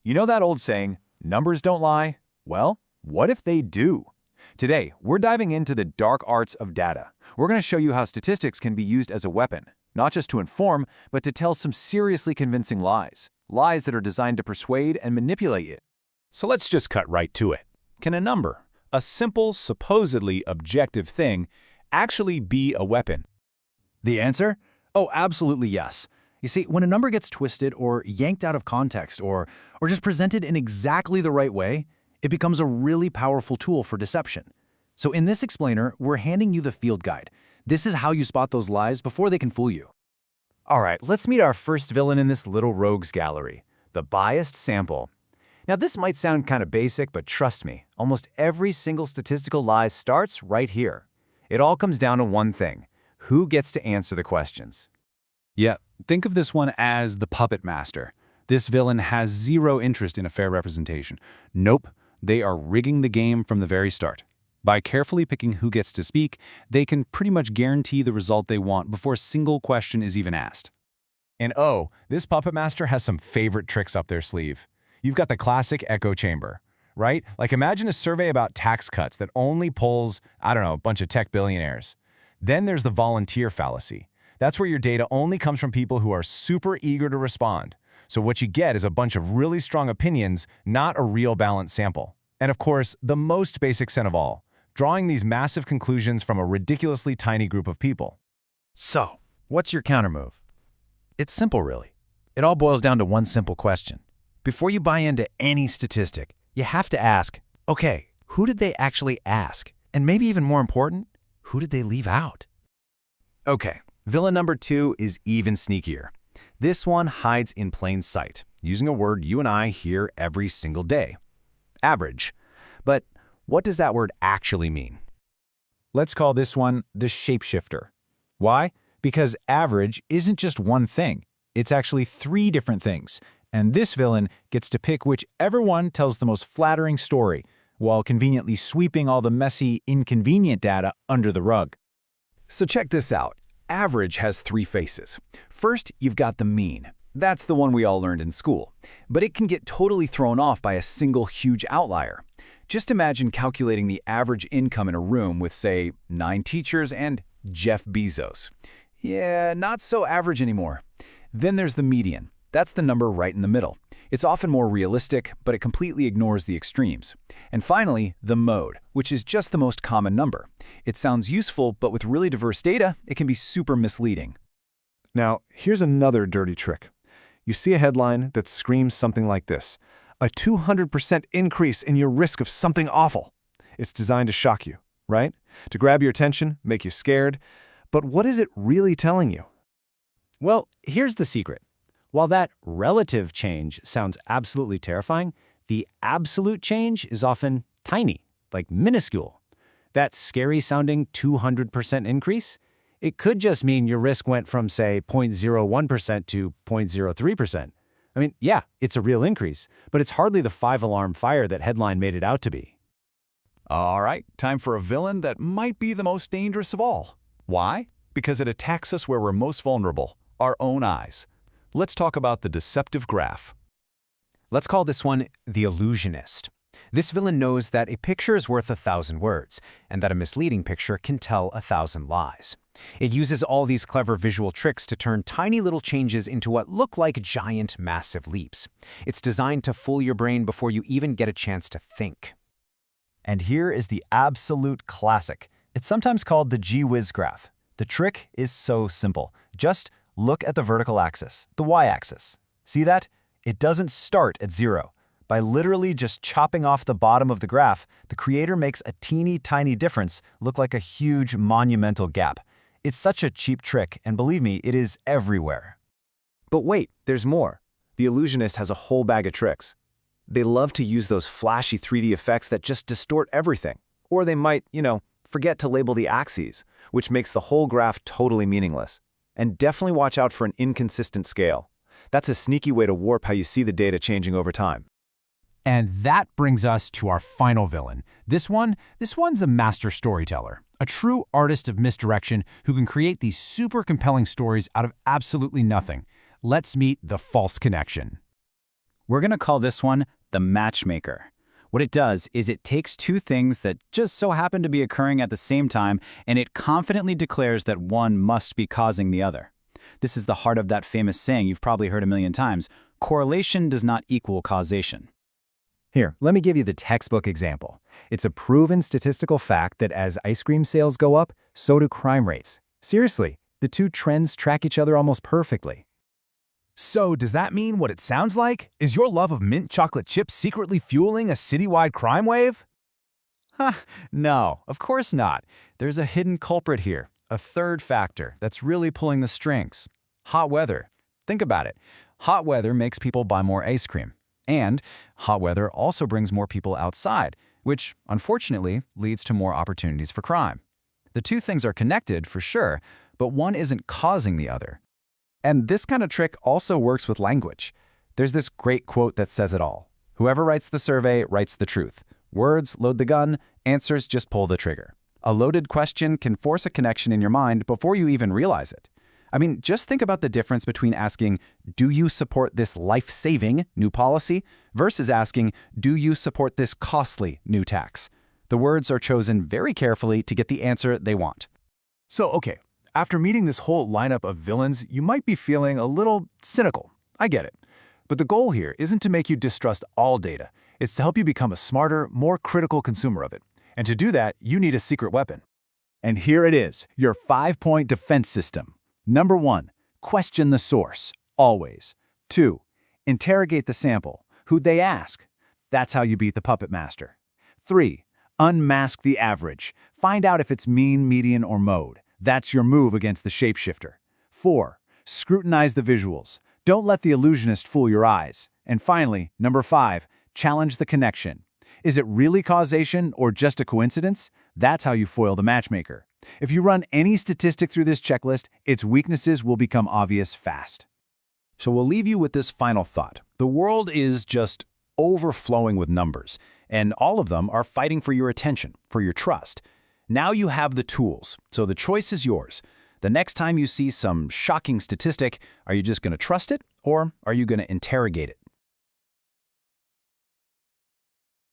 You know that old saying, numbers don't lie? Well, what if they do? Today, we're diving into the dark arts of data. We're going to show you how statistics can be used as a weapon, not just to inform, but to tell some seriously convincing lies. Lies that are designed to persuade and manipulate you. So let's just cut right to it. Can a number, a simple, supposedly objective thing, actually be a weapon? The answer? Oh, absolutely yes. You see, when a number gets twisted or yanked out of context or just presented in exactly the right way, it becomes a really powerful tool for deception. So in this explainer, we're handing you the field guide. This is how you spot those lies before they can fool you. All right, let's meet our first villain in this little rogues gallery, the biased sample. Now this might sound kind of basic, but trust me, almost every single statistical lie starts right here. It all comes down to one thing: who gets to answer the questions? Yeah, think of this one as the puppet master. This villain has zero interest in a fair representation. Nope, they are rigging the game from the very start. By carefully picking who gets to speak, they can pretty much guarantee the result they want before a single question is even asked. And oh, this puppet master has some favorite tricks up their sleeve. You've got the classic echo chamber, right? Like imagine a survey about tax cuts that only polls, I don't know, a bunch of tech billionaires. Then there's the volunteer fallacy. That's where your data only comes from people who are super eager to respond. So what you get is a bunch of really strong opinions, not a real balanced sample. And of course, the most basic sin of all, drawing these massive conclusions from a ridiculously tiny group of people. So, what's your countermove? It's simple, really. It all boils down to one simple question. Before you buy into any statistic, you have to ask, okay, who did they actually ask? And maybe even more important, who did they leave out? Okay, villain number 2 is even sneakier. This one hides in plain sight, using a word you and I hear every single day: average. But what does that word actually mean? Let's call this one the shapeshifter. Why? Because average isn't just one thing. It's actually 3 different things. And this villain gets to pick whichever one tells the most flattering story, while conveniently sweeping all the messy, inconvenient data under the rug. So check this out. Average has 3 faces. First, you've got the mean. That's the one we all learned in school. But it can get totally thrown off by a single huge outlier. Just imagine calculating the average income in a room with, say, 9 teachers and Jeff Bezos. Yeah, not so average anymore. Then there's the median. That's the number right in the middle. It's often more realistic, but it completely ignores the extremes. And finally, the mode, which is just the most common number. It sounds useful, but with really diverse data, it can be super misleading. Now, here's another dirty trick. You see a headline that screams something like this: a 200% increase in your risk of something awful. It's designed to shock you, right? To grab your attention, make you scared. But what is it really telling you? Well, here's the secret. While that relative change sounds absolutely terrifying, the absolute change is often tiny, like minuscule. That scary-sounding 200% increase, it could just mean your risk went from, say, 0.01% to 0.03%. I mean, yeah, it's a real increase, but it's hardly the 5-alarm fire that headline made it out to be. All right, time for a villain that might be the most dangerous of all. Why? Because it attacks us where we're most vulnerable, our own eyes. Let's talk about the deceptive graph. Let's call this one the illusionist. This villain knows that a picture is worth 1,000 words, and that a misleading picture can tell 1,000 lies. It uses all these clever visual tricks to turn tiny little changes into what look like giant, massive leaps. It's designed to fool your brain before you even get a chance to think. And here is the absolute classic. It's sometimes called the gee whiz graph. The trick is so simple. Just look at the vertical axis, the y-axis. See that? It doesn't start at 0. By literally just chopping off the bottom of the graph, the creator makes a teeny tiny difference look like a huge monumental gap. It's such a cheap trick, and believe me, it is everywhere. But wait, there's more. The illusionist has a whole bag of tricks. They love to use those flashy 3D effects that just distort everything. Or they might, forget to label the axes, which makes the whole graph totally meaningless. And definitely watch out for an inconsistent scale. That's a sneaky way to warp how you see the data changing over time. And that brings us to our final villain. This one's a master storyteller, a true artist of misdirection who can create these super compelling stories out of absolutely nothing. Let's meet the false connection. We're going to call this one the matchmaker. What it does is it takes two things that just so happen to be occurring at the same time, and it confidently declares that one must be causing the other. This is the heart of that famous saying you've probably heard a million times: correlation does not equal causation. Here, let me give you the textbook example. It's a proven statistical fact that as ice cream sales go up, so do crime rates. Seriously, the two trends track each other almost perfectly. So, does that mean what it sounds like? Is your love of mint chocolate chips secretly fueling a citywide crime wave? No, of course not. There's a hidden culprit here, a third factor that's really pulling the strings. Hot weather. Think about it. Hot weather makes people buy more ice cream. And hot weather also brings more people outside, which, unfortunately, leads to more opportunities for crime. The two things are connected, for sure, but one isn't causing the other. And this kind of trick also works with language. There's this great quote that says it all. Whoever writes the survey writes the truth. Words load the gun, answers just pull the trigger. A loaded question can force a connection in your mind before you even realize it. I mean, just think about the difference between asking, do you support this life-saving new policy, versus asking, do you support this costly new tax? The words are chosen very carefully to get the answer they want. So, okay, after meeting this whole lineup of villains, you might be feeling a little cynical. I get it. But the goal here isn't to make you distrust all data. It's to help you become a smarter, more critical consumer of it. And to do that, you need a secret weapon. And here it is, your 5-point defense system. Number 1, question the source, always. 2, interrogate the sample. Who'd they ask? That's how you beat the puppet master. 3, unmask the average. Find out if it's mean, median, or mode. That's your move against the shapeshifter. 4, scrutinize the visuals. Don't let the illusionist fool your eyes. And finally, number 5, challenge the connection. Is it really causation or just a coincidence? That's how you foil the matchmaker. If you run any statistic through this checklist, its weaknesses will become obvious fast. So we'll leave you with this final thought. The world is just overflowing with numbers, and all of them are fighting for your attention, for your trust. Now you have the tools, so the choice is yours. The next time you see some shocking statistic, are you just going to trust it, or are you going to interrogate it?